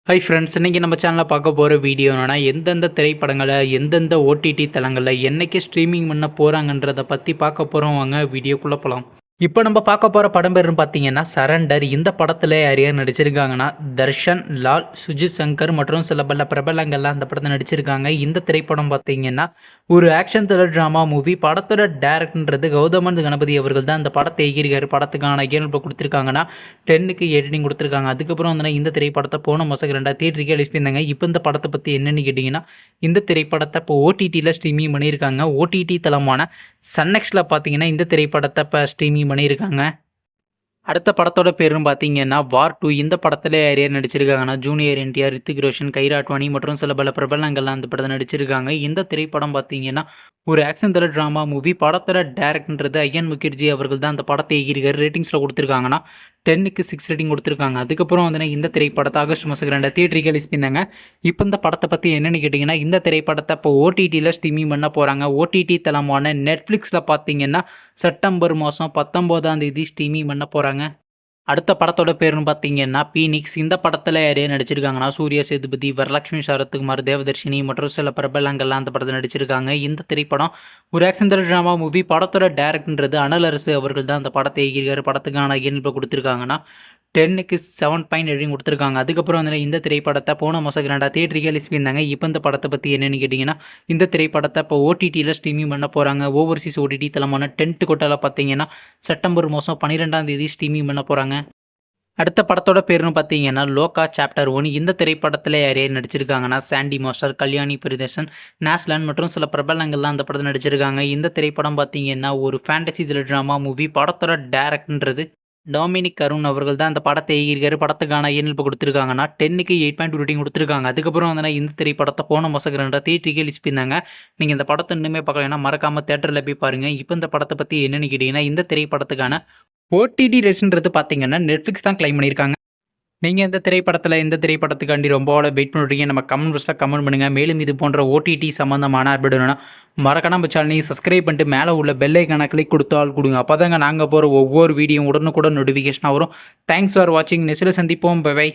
Hi friends, இன்றைக்கி நம்ம சேனலில் பார்க்க போகிற வீடியோ என்னென்னா, எந்தெந்த திரைப்படங்களை எந்தெந்த ஓடிடி தளங்களில் என்றைக்கு ஸ்ட்ரீமிங் பண்ண போகிறாங்கன்றதை பற்றி பார்க்க போகிறோம். வாங்க வீடியோக்குள்ளே போகலாம். இப்போ நம்ம பார்க்க போகிற படம் பேருன்னு பார்த்தீங்கன்னா சரண்டர். இந்த படத்தில் யார் யார் நடிச்சிருக்காங்கன்னா, தர்ஷன், லால், சுஜித் சங்கர் மற்றும் சில பல பிரபலங்கள்லாம் அந்த படத்தை நடிச்சிருக்காங்க. இந்த திரைப்படம் பார்த்தீங்கன்னா ஒரு ஆக்ஷன் த்ரில்லர் ட்ராமா மூவி. படத்தோட டேரக்டர்ன்றது கௌதமன் கணபதி அவர்கள் தான் இந்த படத்தை எகிரிக்கார். படத்துக்கான இயல்பு கொடுத்துருக்காங்கன்னா 10க்கு எடிட்டிங் கொடுத்துருக்காங்க. அதுக்கப்புறம் வந்து இந்த திரைப்படத்தை போன மாதம் 2 தியேட்டருக்கு ரிலீஸ் பண்ணியிருந்தாங்க. இப்போ இந்த படத்தை பற்றி என்னென்னு கேட்டிங்கன்னா, இந்த திரைப்படத்தை இப்போ ஓடிடியில் ஸ்ட்ரீமிங் பண்ணியிருக்காங்க. ஓடிடி தளமான சன்னெக்ஸில் பார்த்தீங்கன்னா இந்த திரைப்படத்தை இப்போ ஸ்ட்ரீமிங் பண்ணியிருக்காங்க. அடுத்த படத்தோட பேருன்னு பார்த்தீங்கன்னா வார் 2. இந்த படத்தில் யார் யார் நடிச்சிருக்காங்கன்னா, ஜூனியர் என்டிஆர், ரித்திக் ரோஷன், கைரா அட்வானி மற்றும் சில பல பிரபலங்கள்லாம் அந்த படத்தை நடிச்சிருக்காங்க. இந்த திரைப்படம் பார்த்தீங்கன்னா ஒரு ஆக்ஷன் த்ரில்லர் ட்ராமா மூவி. படத்தோட டேரக்டர்ன்றது அய்யன் முகர்ஜி அவர்கள் தான் அந்த படத்தை எகிரிக்கார். ரேட்டிங்ஸில் கொடுத்துருக்காங்கன்னா 10க்கு 6 ரேட்டிங் கொடுத்துருக்காங்க. அதுக்கப்புறம் வந்து இந்த திரைப்படத்தை ஆகஸ்ட் மாதம் 2 தியேட்டருக்கு ரிலீஸ் பண்ணாங்க. இப்போ இந்த படத்தை பற்றி என்னென்னு கேட்டிங்கன்னா, இந்த திரைப்படத்தை இப்போ ஓடிடியில் ஸ்ட்ரீமிங் பண்ண போகிறாங்க. ஓடிடி தளமான நெட்ஃப்ளிக்ஸில் பார்த்தீங்கன்னா செப்டம்பர் மாதம் 19ஆம் தேதி ஸ்ட்ரீமிங் பண்ண போகிறாங்க. அடுத்த படத்தோட பேருன்னு பார்த்தீங்கன்னா பீனிக்ஸ். இந்த படத்தில் யார் யார் நடிச்சிருக்காங்கன்னா, சூர்யா சேதுபதி, வரலட்சுமி சரத்குமார், தேவதர்ஷினி மற்றும் சில பிரபலங்கள்லாம் அந்த படத்தில் நடிச்சிருக்காங்க. இந்த திரைப்படம் ஒரு ஆக்ஷன் த்ரில்லர் ட்ராமா மூவி. படத்தோட டேரக்டர்ன்றது அனல் அரசு அவர்கள் தான் அந்த படத்தை எகிரிக்கார். படத்துக்கான இயல்பு கொடுத்துருக்காங்கன்னா 10க்கு 7 ரேட்டிங் கொடுத்துருக்காங்க. அதுக்கப்புறம் வந்து இந்த திரைப்படத்தை போன மாதம் 2 தியேட்டருக்கு ரிலீஸ் பண்ணியிருந்தாங்க. இப்போ இந்த படத்தை பற்றி என்னென்னு கேட்டிங்கன்னா, இந்த திரைப்படத்தை இப்போ ஓடிடியில் ஸ்ட்ரீமிங் பண்ண போகிறாங்க. ஓவர்சீஸ் ஓடிடி தளமான டென்ட் கொட்டாவில் பார்த்தீங்கன்னா செப்டம்பர் மாதம் 12ஆம் தேதி ஸ்ட்ரீமிங் பண்ண போகிறாங்க. அடுத்த படத்தோட பேருன்னு பார்த்தீங்கன்னா லோகா சாப்டர் 1. இந்த திரைப்படத்தில் யார் யார் நடிச்சிருக்காங்கன்னா, சாண்டி மாஸ்டர், கல்யாணி பிரியதர்ஷன், நாஸ்லான் மற்றும் சில பிரபலங்கள்லாம் அந்த படத்தில் நடிச்சிருக்காங்க. இந்த திரைப்படம் பார்த்தீங்கன்னா ஒரு ஃபேண்டசி த்ரில்லர் ட்ராமா மூவி. படத்தோட டேரக்டர்ன்றது டாமினிக் அருண் அவர்கள் தான் அந்த படத்தை எகிரிக்கார். படத்துக்கான இயல்பு கொடுத்துருக்காங்கன்னா 10க்கு 8.2 ரேட்டிங் கொடுத்துருக்காங்க. அதுக்கப்புறம் வந்து இந்த திரைப்படத்தை போன மாதம் 2 தியேட்டருக்கு ரிலீஸ் பண்ணாங்க. நீங்கள் இந்த படத்தை இன்னுமே பார்க்கலன்னா மறக்காமல் தேட்டரில் போய் பாருங்கள். இப்போ இந்த படத்தை பற்றி என்னென்னு கேட்டிங்கன்னா, இந்த திரைப்படத்துக்கான ஓடிடி ரேஷன்றது பார்த்தீங்கன்னா நெட்ஃப்ளிக்ஸ் தான் கிளைம் பண்ணியிருக்காங்க. நீங்கள் இந்த திரைப்படத்துக்காண்டி ரொம்ப வெயிட் பண்ணுறீங்க. நம்ம கமெண்ட் பாக்ஸில் கமெண்ட் பண்ணுங்கள். மேலும் இது போன்ற ஓடிடி சம்மந்தமான அப்டேட் வேணும்னா மறக்காம நம்ம சேனலையும் சப்ஸ்கிரைப் பண்ணிட்டு மேலே உள்ள பெல் ஐக்கானை கிளிக் கொடுத்தால் கொடுங்க. அப்போ தாங்க நாங்கள் போகிற ஒவ்வொரு வீடியோ உடனுக்குடன் நோட்டிஃபிகேஷனாக வரும். தேங்க்ஸ் ஃபார் வாட்சிங். நெக்ஸ்ட்டில் சந்திப்போம். Bye by.